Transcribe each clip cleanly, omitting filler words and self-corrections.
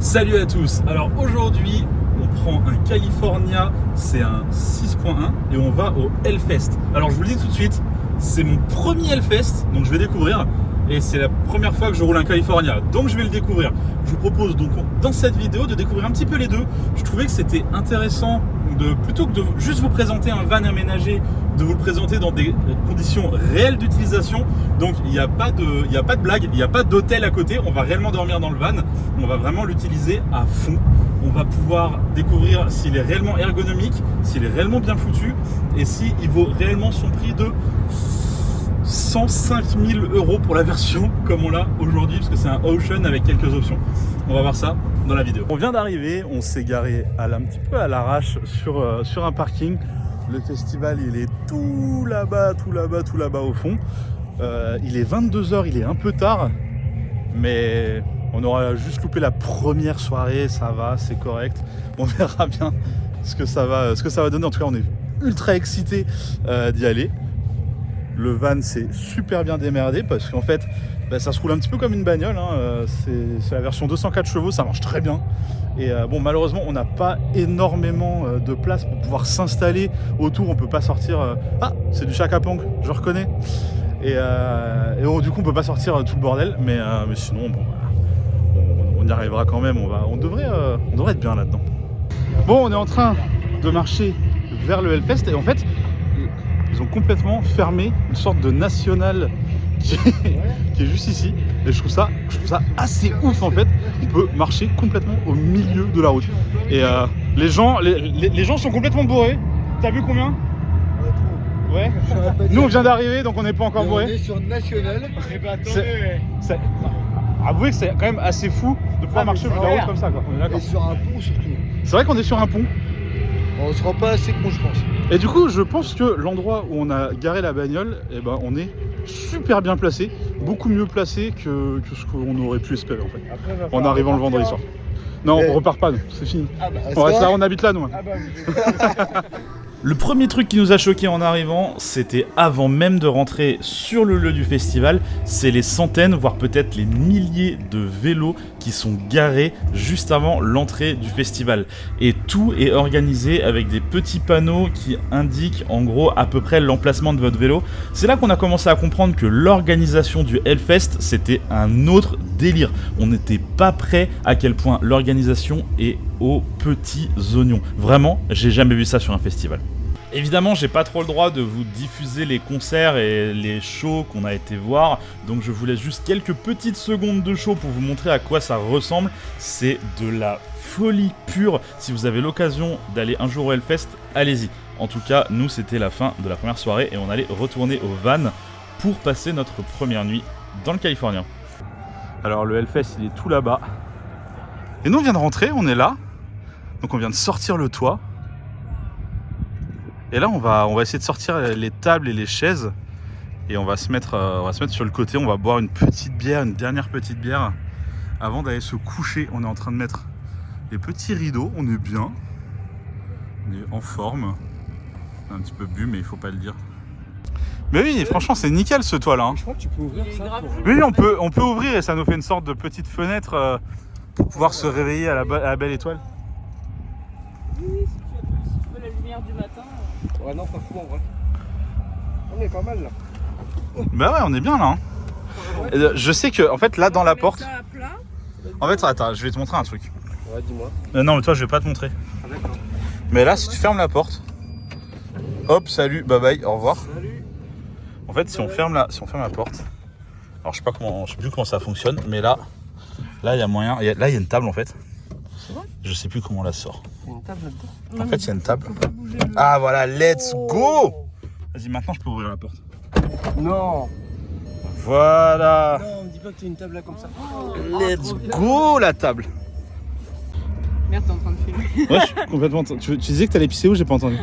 Salut à tous. Alors aujourd'hui on prend un California, c'est un 6.1 et on va au Hellfest. Alors je vous le dis tout de suite, c'est mon premier Hellfest, donc je vais découvrir. Et c'est la première fois que je roule un California, donc je vais le découvrir. Je vous propose donc dans cette vidéo de découvrir un petit peu les deux. Je trouvais que c'était intéressant plutôt que de juste vous présenter un van aménagé, de vous le présenter dans des conditions réelles d'utilisation. Donc il n'y a pas de blague, il n'y a pas d'hôtel à côté, on va réellement dormir dans le van, on va vraiment l'utiliser à fond. On va pouvoir découvrir s'il est réellement ergonomique, s'il est réellement bien foutu et s'il vaut réellement son prix de 105 000 € pour la version comme on l'a aujourd'hui, parce que c'est un Ocean avec quelques options. On va voir ça dans la vidéo. On vient d'arriver, on s'est garé un petit peu à l'arrache sur un parking. Le festival il est tout là-bas au fond. Il est 22 h, il est un peu tard, mais on aura juste loupé la première soirée, ça va, c'est correct. On verra bien ce que ça va donner. En tout cas, on est ultra excités d'y aller. Le van s'est super bien démerdé parce qu'en fait ça se roule un petit peu comme une bagnole, hein. C'est la version 204 chevaux, ça marche très bien. Et bon, malheureusement on n'a pas énormément de place pour pouvoir s'installer autour, on peut pas sortir. Ah, c'est du Chaka Ponk, je reconnais. Et du coup on peut pas sortir tout le bordel, mais sinon bon, on y arrivera quand même, on devrait être bien là-dedans. Bon, on est en train de marcher vers le Hellfest et en fait ils ont complètement fermé une sorte de national qui est juste ici. Et je trouve ça assez ouf en fait. On peut marcher complètement au milieu de la route. Et les gens sont complètement bourrés. T'as vu combien? Ouais. Nous on vient d'arriver donc on n'est pas encore bourrés. On est sur National. Avouez que c'est quand même assez fou de pouvoir marcher au milieu de la route comme ça, quoi. On est sur un pont surtout. C'est vrai qu'on est sur un pont. On se rend pas assez compte, je pense. Et du coup, je pense que l'endroit où on a garé la bagnole, on est super bien placé, beaucoup mieux placé que ce qu'on aurait pu espérer en fait. Après, en arrivant le vendredi soir. Non, on repart pas, c'est fini. On reste là, on habite là, nous. Le premier truc qui nous a choqué en arrivant, c'était avant même de rentrer sur le lieu du festival, c'est les centaines, voire peut-être les milliers de vélos qui sont garés juste avant l'entrée du festival. Et tout est organisé avec des petits panneaux qui indiquent en gros à peu près l'emplacement de votre vélo. C'est là qu'on a commencé à comprendre que l'organisation du Hellfest, c'était un autre délire. On n'était pas prêt à quel point l'organisation est aux petits oignons. Vraiment, j'ai jamais vu ça sur un festival. Évidemment, j'ai pas trop le droit de vous diffuser les concerts et les shows qu'on a été voir, donc je vous laisse juste quelques petites secondes de show pour vous montrer à quoi ça ressemble. C'est de la folie pure. Si vous avez l'occasion d'aller un jour au Hellfest, allez-y. En tout cas, nous, c'était la fin de la première soirée et on allait retourner au van pour passer notre première nuit dans le Californien. Alors, le Hellfest, il est tout là-bas. Et nous, on vient de rentrer, on est là. Donc, on vient de sortir le toit. Et là, on va essayer de sortir les tables et les chaises. Et on va se mettre sur le côté. On va boire une petite bière, une dernière petite bière. Avant d'aller se coucher, on est en train de mettre les petits rideaux. On est bien. On est en forme. On a un petit peu bu, mais il faut pas le dire. Mais oui, franchement, c'est nickel ce toit-là. Je crois que tu peux ouvrir ça. Oui, on peut ouvrir et ça nous fait une sorte de petite fenêtre pour pouvoir se réveiller à la belle étoile. Oui, si tu veux la lumière du matin. Ouais, non, pas fou en vrai. On est pas mal là. Bah ouais, on est bien là. Hein. Je sais que, en fait, là dans la porte. En fait, attends, je vais te montrer un truc. Ouais, dis-moi. Non, mais toi, je vais pas te montrer. Ah, d'accord. Mais là, si tu fermes la porte, hop, salut, bye bye, au revoir. Salut. En fait, si on ferme la porte, alors je sais plus comment ça fonctionne, mais là, il y a moyen. Là, il y a une table en fait. C'est vrai ? Je sais plus comment on la sort. Il y a une table là-dedans. En fait, il y a une table. Ah voilà, let's go. Vas-y, maintenant, je peux ouvrir la porte. Non. Voilà. Non, me dis pas que t'as une table là comme ça. Let's go la table. Merde, t'es en train de filmer. Ouais, je suis complètement. Tu disais que t'allais pisser où? J'ai pas entendu.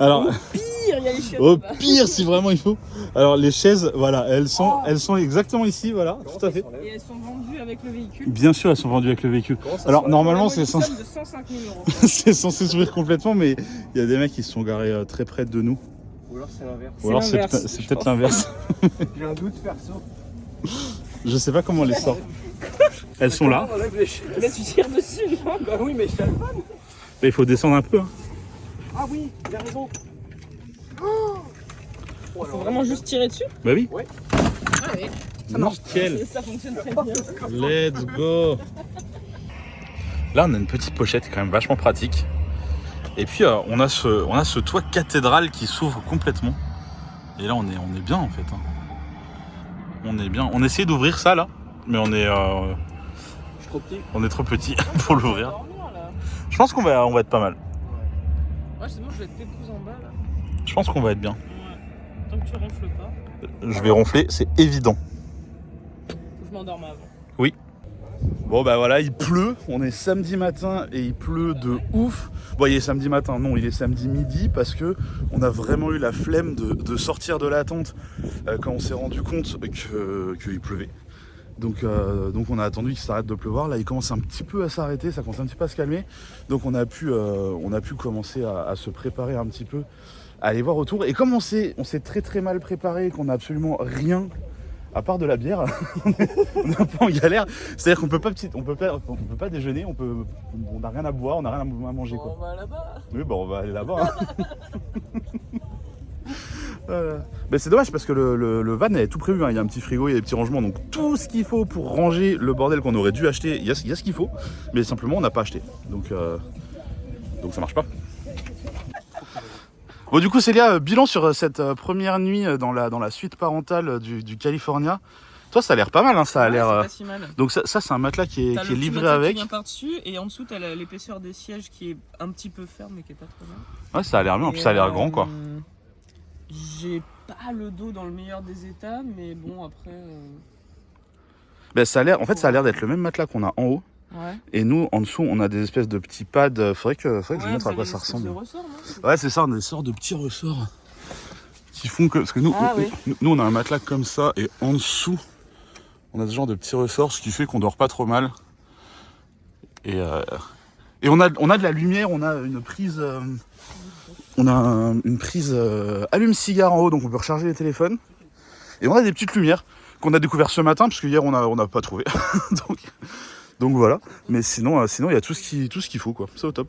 Alors, Pire, il y a les chiottes. au pire, si vraiment il faut. Alors, les chaises, voilà, elles sont exactement ici, voilà, tout à fait. Et elles sont vendues avec le véhicule. Bien sûr, elles sont vendues avec le véhicule. Alors, normalement, c'est censé... de 105 000 €. c'est censé s'ouvrir complètement, mais il y a des mecs qui se sont garés très près de nous. Ou alors c'est l'inverse. Ou alors l'inverse, c'est peut-être l'inverse. J'ai un doute perso. Je sais pas comment on les sort. Elles sont là. On enlève les chaises. Là, tu tires dessus, non? Bah oui, mais je t'alpane. Mais il faut descendre un peu. Hein. Ah oui, il a raison. Faut vraiment juste tirer dessus? Bah oui. Ouais. Ah oui. Nickel. Ça fonctionne très bien. Let's go. Là, on a une petite pochette quand même vachement pratique. Et puis, on a ce toit cathédrale qui s'ouvre complètement. Et là, on est bien en fait. Hein. On est bien. On essaie d'ouvrir ça là, mais on est Trop petit. on est trop petit pour l'ouvrir. Dormir, là. Je pense qu'on va être pas mal. Ouais, c'est bon, je vais te t'épouse en bas là. Je pense qu'on va être bien. Ouais. Tant que tu ronfles pas, Je vais ronfler, c'est évident. faut que je m'endorme avant. Bon bah voilà, il pleut, on est samedi matin et il pleut de ouf. Bon, il est samedi matin, non, il est samedi midi parce que on a vraiment eu la flemme de sortir de la tente quand on s'est rendu compte qu'il pleuvait. Donc on a attendu qu'il s'arrête de pleuvoir. Là, il commence un petit peu à s'arrêter, ça commence un petit peu à se calmer. Donc on a pu commencer à se préparer un petit peu, à aller voir autour. Et comme on s'est très très mal préparé, qu'on n'a absolument rien à part de la bière, on est un peu en galère. C'est-à-dire qu'on peut pas déjeuner, on n'a rien à boire, on n'a rien à manger quoi. On va là-bas. Oui, bah on va aller là-bas. Hein. Voilà. Mais c'est dommage parce que le van est tout prévu, hein. Il y a un petit frigo, il y a des petits rangements, donc tout ce qu'il faut pour ranger le bordel qu'on aurait dû acheter, il y a ce qu'il faut, mais simplement on n'a pas acheté. Donc ça marche pas. Bon, du coup Célia, bilan sur cette première nuit dans la suite parentale du California. Toi ça a l'air pas mal, hein, ça a l'air. C'est pas si mal. Donc ça c'est un matelas qui est T'as le petit livré matelas avec. qui vient par-dessus et en dessous t'as l'épaisseur des sièges qui est un petit peu ferme mais qui est pas trop bien. Ouais, ça a l'air bien, en plus ça a l'air grand quoi. J'ai pas le dos dans le meilleur des états, mais bon après. Ben, ça a l'air d'être le même matelas qu'on a en haut. Ouais. Et nous, en dessous, on a des espèces de petits pads. Faudrait que je vous montre à quoi ça ressemble. Ouais, c'est ça, on a des sortes de petits ressorts qui font que. Parce que nous, nous, on a un matelas comme ça, et en dessous, on a ce genre de petits ressorts, ce qui fait qu'on dort pas trop mal. Et on a de la lumière, on a une prise. Une prise allume-cigare en haut, donc on peut recharger les téléphones. Et on a des petites lumières qu'on a découvert ce matin, parce que hier on n'a pas trouvé. donc voilà. Mais sinon il y a tout ce qu'il faut quoi. C'est au top.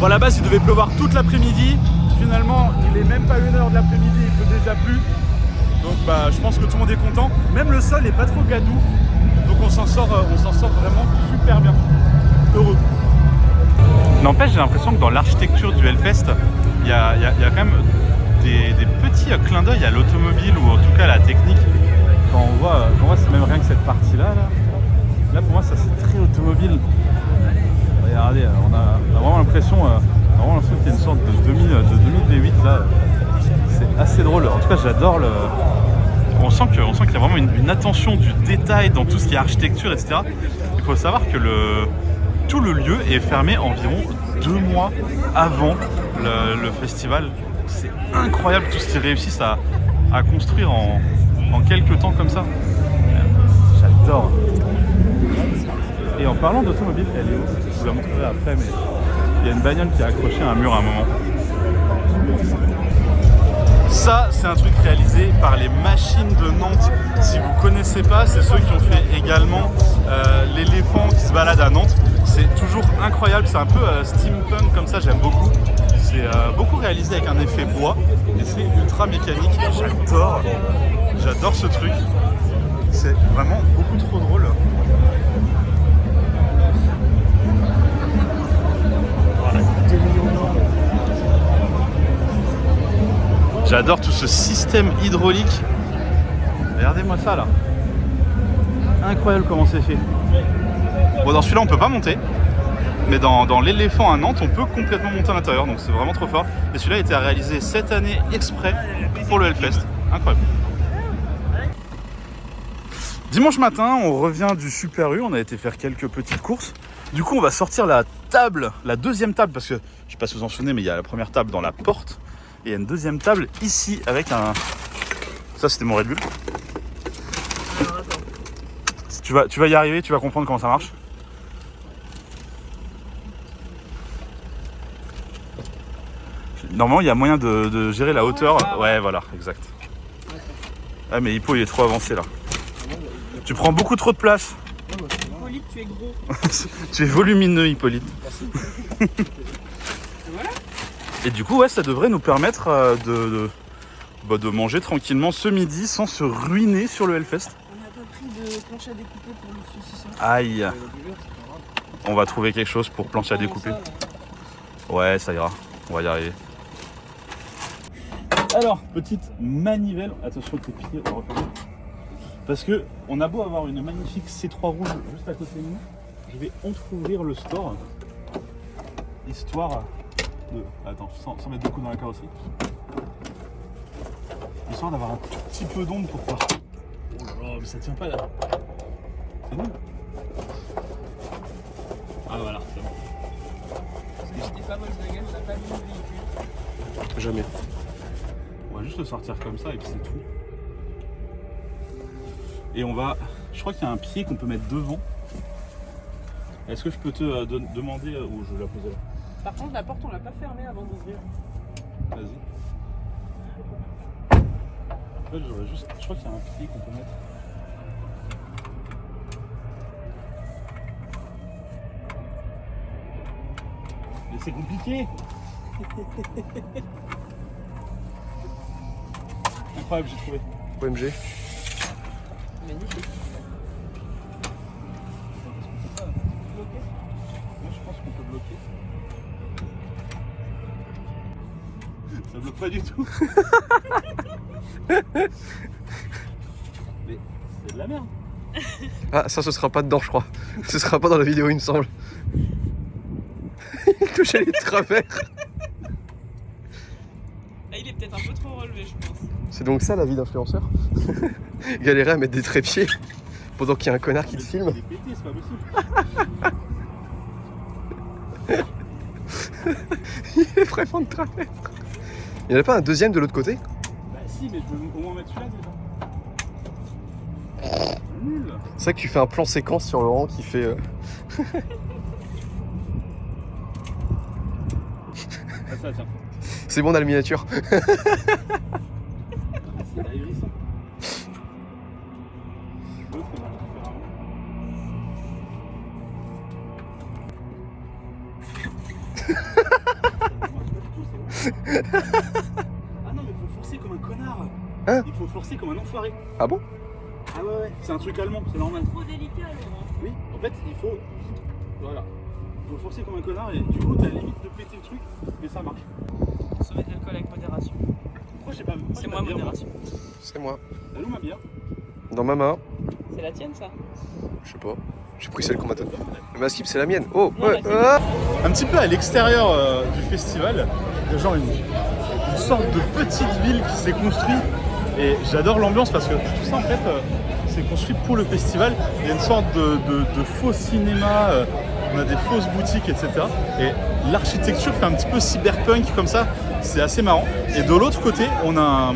Bon, à la base il devait pleuvoir toute l'après-midi. Finalement il est même pas 1h de l'après-midi, il pleut déjà plus. Donc bah je pense que tout le monde est content. Même le sol est pas trop gadou. Donc on s'en sort vraiment super bien. Heureux. N'empêche, j'ai l'impression que dans l'architecture du Hellfest, il y a quand même des petits clins d'œil à l'automobile ou en tout cas à la technique. Quand on voit c'est même rien que cette partie-là. Là pour moi, ça c'est très automobile. Regardez, on a vraiment l'impression qu'il y a une sorte de 2000 V8 là. C'est assez drôle. En tout cas, j'adore le. On sent qu'il y a vraiment une attention du détail dans tout ce qui est architecture, etc. Il faut savoir que tout le lieu est fermé environ 2 mois avant le festival. C'est incroyable tout ce qu'ils réussissent à construire en quelques temps comme ça. J'adore. Et en parlant d'automobile, elle est où? Je vous la montrerai après, mais il y a une bagnole qui est accrochée à un mur à un moment. Ça, c'est un truc réalisé par les Machines de Nantes. Si vous connaissez pas, c'est ceux qui ont fait également l'éléphant qui se balade à Nantes. C'est toujours incroyable, c'est un peu steampunk comme ça, j'aime beaucoup. C'est beaucoup réalisé avec un effet bois et c'est ultra mécanique. J'adore ce truc. C'est vraiment beaucoup trop drôle. J'adore tout ce système hydraulique. Regardez-moi ça là. Incroyable comment c'est fait. Bon, dans celui-là on peut pas monter. Mais dans l'éléphant à Nantes on peut complètement monter à l'intérieur. Donc c'est vraiment trop fort. Et celui-là a été réalisé cette année exprès pour le Hellfest. Incroyable. Dimanche matin on revient du Super U. On a été faire quelques petites courses. Du coup on va sortir la deuxième table. Parce que je sais pas si vous en souvenez mais il y a la première table dans la porte. Et il y a une deuxième table ici avec un... Ça c'était mon Red Bull. Tu vas y arriver, tu vas comprendre comment ça marche. Normalement il y a moyen de gérer la hauteur. Ouais voilà, exact. Ah mais Hippo il est trop avancé là. Tu prends beaucoup trop de place. Hippolyte, tu es gros. Tu es volumineux, Hippolyte. Et voilà. Et du coup, ouais, ça devrait nous permettre de manger tranquillement ce midi sans se ruiner sur le Hellfest. On n'a pas pris de planche à découper pour le saucisson. Aïe. On va trouver quelque chose pour plancher à découper. Ouais, ça ira. On va y arriver. Alors, petite manivelle. Attention tes pieds, on va refaire. Parce que on a beau avoir une magnifique C3 rouge juste à côté de nous, je vais entrouvrir le store. Histoire de... Attends, sans mettre de coups dans la carrosserie. Histoire d'avoir un tout petit peu d'ombre pour pas... Oh là là, mais ça tient pas là. C'est nul. Ah voilà, c'est bon. Parce que j'étais pas Volkswagen, on n'a pas mis le véhicule. Jamais. On va juste le sortir comme ça et puis c'est tout. Et on va... Je crois qu'il y a un pied qu'on peut mettre devant. Est-ce que je peux te demander où je vais la poser là? Par contre, la porte, on l'a pas fermée avant d'ouvrir. Vas-y. En fait, je crois qu'il y a un pied qu'on peut mettre. Mais c'est compliqué. Incroyable, j'ai trouvé. OMG. Magnifique. Moi je pense qu'on peut bloquer. Ça bloque pas du tout. Mais c'est de la merde. Ah, ça, ce sera pas dedans, je crois. Ce sera pas dans la vidéo, il me semble. Que j'ai les travers. Ah, il est peut-être un peu trop relevé, je pense. C'est donc ça la vie d'influenceur. Galérer à mettre des trépieds pendant qu'il y a un connard qui te filme. Il est pété, c'est pas possible. Il est vraiment de travers. Il n'y en a pas un deuxième de l'autre côté? Bah si, mais je peux au moins mettre celui-là déjà. Nul. C'est vrai que tu fais un plan séquence sur Laurent qui fait... Ah ça tiens. C'est bon, on a la miniature. C'est ahurissant. L'autre, on va le faire Ah non, mais faut forcer comme un connard. Hein? Il faut forcer comme un enfoiré. Ah bon? Ah ouais, ouais, c'est un truc allemand, c'est normal. Trop délicat, Laurent. Oui, en fait, il faut... Voilà. Il faut forcer comme un connard et du coup, t'as la limite de péter le truc, mais ça marche. Consommer de l'alcool avec modération. Pourquoi j'ai pas... C'est moi, modération. C'est moi. Elle est où ma bière? Dans ma main. C'est la tienne, ça? Je sais pas. J'ai pris celle qu'on m'a donnée. Ma skip, c'est la mienne. Oh, Non, ouais. bah, Un petit peu à l'extérieur du festival, il y a genre une sorte de petite ville qui s'est construite et j'adore l'ambiance parce que tout ça en fait c'est construit pour le festival. Il y a une sorte de faux cinéma, on a des fausses boutiques, etc. Et l'architecture fait un petit peu cyberpunk comme ça, c'est assez marrant. Et de l'autre côté, on a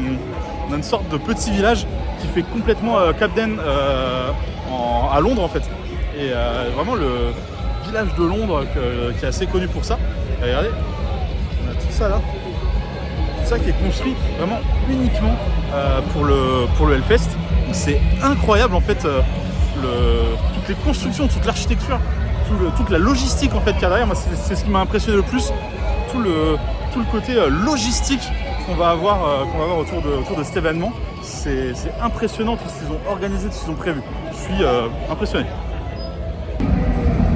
une sorte de petit village qui fait complètement Camden à Londres en fait. Et vraiment le village de Londres qui est assez connu pour ça. Et regardez, on a tout ça là. Tout ça qui est construit vraiment uniquement pour le Hellfest. Donc c'est incroyable en fait toutes les constructions, toute l'architecture, toute la logistique en fait qu'il y a derrière. Moi c'est ce qui m'a impressionné le plus. Tout le côté logistique qu'on va avoir autour de cet événement. C'est impressionnant tout ce qu'ils ont organisé, tout ce qu'ils ont prévu. Je suis impressionné.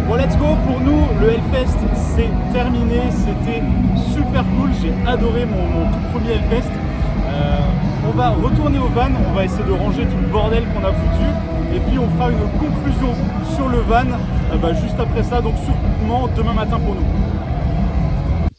Bon, let's go, pour nous, le Hellfest, c'est terminé, c'était super cool, j'ai adoré mon tout premier Hellfest. On va retourner au van, on va essayer de ranger tout le bordel qu'on a foutu, et puis on fera une conclusion sur le van juste après ça, donc sûrement demain matin pour nous.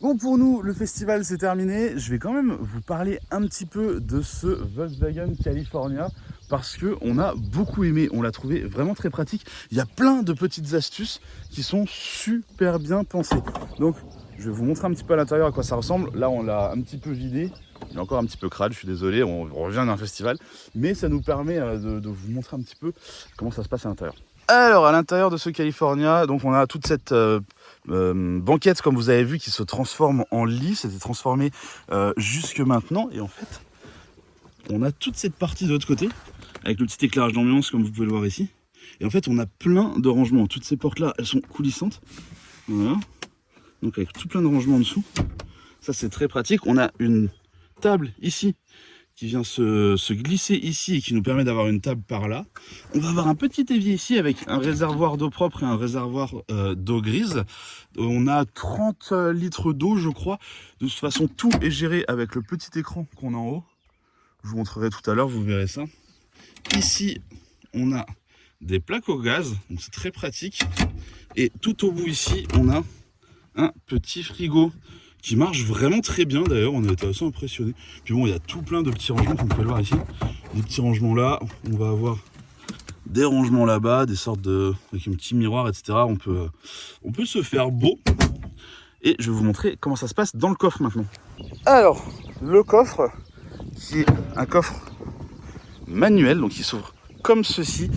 Bon, pour nous, le festival c'est terminé. Je vais quand même vous parler un petit peu de ce Volkswagen California parce qu'on a beaucoup aimé, on l'a trouvé vraiment très pratique. Il y a plein de petites astuces qui sont super bien pensées. Donc, je vais vous montrer un petit peu à l'intérieur à quoi ça ressemble. Là, on l'a un petit peu vidé. Il est encore un petit peu crade, je suis désolé, on revient d'un festival. Mais ça nous permet de vous montrer un petit peu comment ça se passe à l'intérieur. Alors, à l'intérieur de ce California, donc on a toute cette banquette, comme vous avez vu, qui se transforme en lit. C'était transformé jusque maintenant. Et en fait, on a toute cette partie de l'autre côté, avec le petit éclairage d'ambiance comme vous pouvez le voir ici. Et en fait on a plein de rangements. Toutes ces portes là elles sont coulissantes. Voilà. Donc avec tout plein de rangements en dessous. Ça c'est très pratique. On a une table ici qui vient se glisser ici et qui nous permet d'avoir une table par là. On va avoir un petit évier ici avec un réservoir d'eau propre et un réservoir d'eau grise. On a 30 litres d'eau je crois. De toute façon tout est géré avec le petit écran qu'on a en haut. Je vous montrerai tout à l'heure, vous verrez ça. Ici on a des plaques au gaz, donc c'est très pratique. Et tout au bout ici on a un petit frigo qui marche vraiment très bien d'ailleurs, on a été assez impressionnés. Puis bon, il y a tout plein de petits rangements comme vous pouvez le voir ici. Des petits rangements là, on va avoir des rangements là-bas, des sortes de... avec un petit miroir, etc. On peut se faire beau. Et je vais vous montrer comment ça se passe dans le coffre maintenant. Alors, le coffre, qui est un coffre manuel, donc il s'ouvre comme ceci.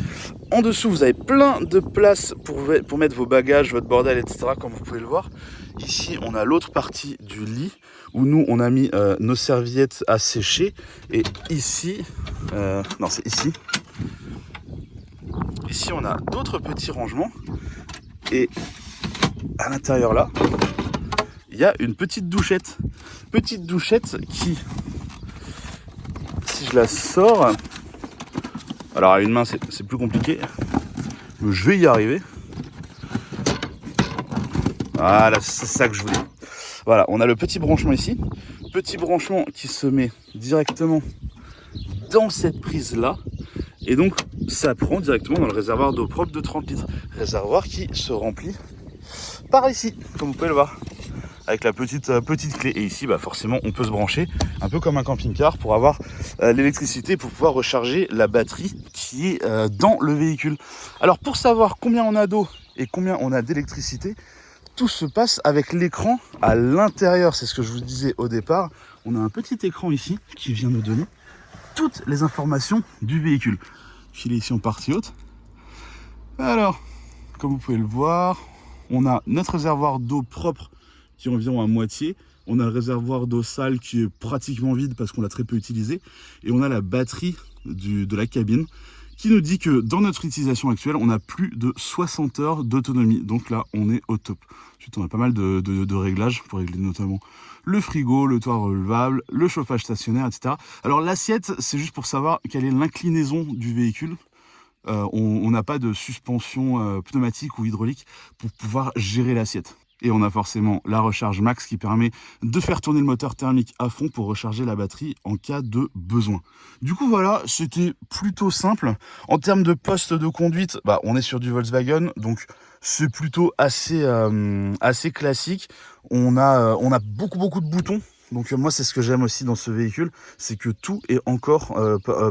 En dessous, vous avez plein de place pour mettre vos bagages, votre bordel, etc. Comme vous pouvez le voir. Ici, on a l'autre partie du lit où nous, on a mis nos serviettes à sécher. Et ici, non, c'est ici. Ici, on a d'autres petits rangements. Et à l'intérieur là, il y a une petite douchette. Petite douchette qui, si je la sors... Alors à une main c'est plus compliqué, mais je vais y arriver. Voilà, c'est ça que je voulais. Voilà, on a le petit branchement ici. Petit branchement qui se met directement dans cette prise là. Et donc ça prend directement dans le réservoir d'eau propre de 30 litres. Réservoir qui se remplit par ici, comme vous pouvez le voir. Avec la petite clé. Et ici, bah forcément, on peut se brancher un peu comme un camping-car pour avoir l'électricité, pour pouvoir recharger la batterie qui est dans le véhicule. Alors, pour savoir combien on a d'eau et combien on a d'électricité, tout se passe avec l'écran à l'intérieur. C'est ce que je vous disais au départ. On a un petit écran ici qui vient nous donner toutes les informations du véhicule. Il est ici en partie haute. Alors, comme vous pouvez le voir, on a notre réservoir d'eau propre qui est environ à moitié. On a le réservoir d'eau sale qui est pratiquement vide parce qu'on l'a très peu utilisé. Et on a la batterie de la cabine qui nous dit que dans notre utilisation actuelle, on a plus de 60 heures d'autonomie. Donc là, on est au top. Ensuite, on a pas mal de réglages pour régler notamment le frigo, le toit relevable, le chauffage stationnaire, etc. Alors l'assiette, c'est juste pour savoir quelle est l'inclinaison du véhicule. On n'a pas de suspension pneumatique ou hydraulique pour pouvoir gérer l'assiette. Et on a forcément la recharge max qui permet de faire tourner le moteur thermique à fond pour recharger la batterie en cas de besoin. Du coup voilà, c'était plutôt simple. En termes de poste de conduite, bah, on est sur du Volkswagen, donc c'est plutôt assez classique. On a beaucoup de boutons. Donc moi c'est ce que j'aime aussi dans ce véhicule, c'est que tout est encore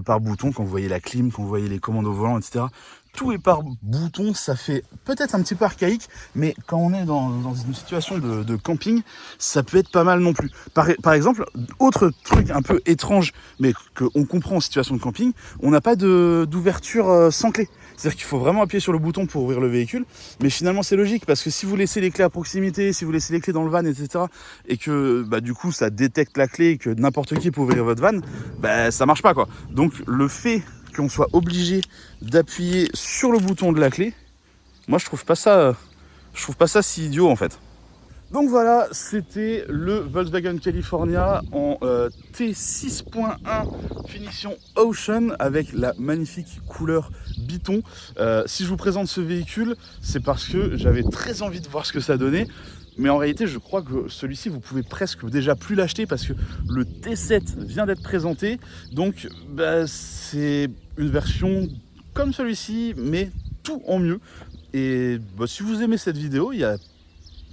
par bouton. Quand vous voyez la clim, quand vous voyez les commandes au volant, etc. Tout est par bouton, ça fait peut-être un petit peu archaïque, mais quand on est dans une situation de camping, ça peut être pas mal non plus. Par exemple, autre truc un peu étrange, mais qu'on comprend en situation de camping, on n'a pas d'ouverture sans clé. C'est-à-dire qu'il faut vraiment appuyer sur le bouton pour ouvrir le véhicule, mais finalement c'est logique, parce que si vous laissez les clés à proximité, si vous laissez les clés dans le van, etc., et que bah, du coup ça détecte la clé et que n'importe qui peut ouvrir votre van, bah, ça marche pas quoi. Donc le fait qu'on soit obligé d'appuyer sur le bouton de la clé, moi je trouve pas ça si idiot en fait. Donc voilà, c'était le Volkswagen California en T6.1 finition Ocean avec la magnifique couleur Biton. Si je vous présente ce véhicule, c'est parce que j'avais très envie de voir ce que ça donnait. Mais en réalité, je crois que celui-ci, vous pouvez presque déjà plus l'acheter parce que le T7 vient d'être présenté. Donc, bah, c'est une version comme celui-ci, mais tout en mieux. Et bah, si vous aimez cette vidéo, il y a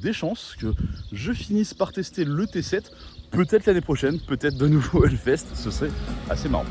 des chances que je finisse par tester le T7. Peut-être l'année prochaine, peut-être de nouveau Hellfest. Ce serait assez marrant.